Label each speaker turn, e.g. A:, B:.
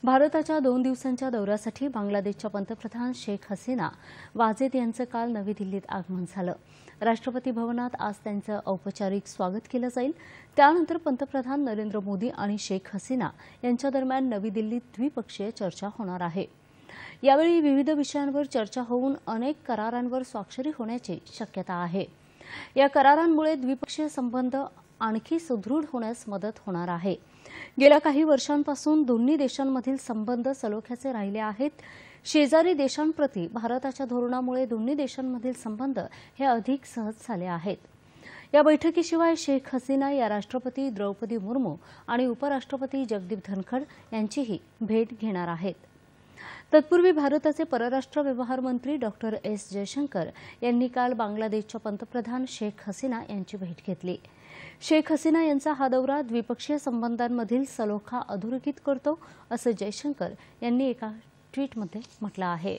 A: भारताच्या 2 दिवसांच्या दौऱ्यासाठी बांगलादेशच्या पंतप्रधान शेख हसीना वाजेद यांचं काल नवी दिल्लीत आगमन झालं। राष्ट्रपती भवनात आज त्यांचं औपचारिक स्वागत केलं जाईल। त्यानंतर पंतप्रधान नरेंद्र मोदी आणि शेख हसीना यांच्या दरम्यान नवी दिल्लीत द्विपक्षीय चर्चा होणार आहे। यावेळी विविध विषयांवर चर्चा होऊन अनेक करारांवर स्वाक्षरी होण्याची शक्यता आहे। या करारांमुळे द्विपक्षीय संबंध आणखी सुदृढ होण्यास मदत होणार आहे। गेल्या काही वर्षांपासून दोन्ही देशांमधील संबंध सलोख्याचे राहिले आहेत। शेजारी देशांप्रती भारताच्या धोरणामुळे दोन्ही देशांमधील संबंध हे अधिक सहज झाले आहेत। या बैठकीशिवाय शेख हसीना या राष्ट्रपती द्रौपदी मुर्मू आणि उपराष्ट्रपती जगदीप धनखड यांचीही भेट घेणार आहेत। तत्पूर्वी भारताचे परराष्ट्र व्यवहार मंत्री डॉक्टर एस जयशंकर यांनी काल बांगलादेशच्या पंतप्रधान शेख हसीना यांची भेट घेतली। शेख हसीना यांचा हा दौरा द्विपक्षीय संबंधांमधील सलोखा अधोरेखित करतो, असं जयशंकर यांनी एका ट्विटमध्ये म्हटलं आहे।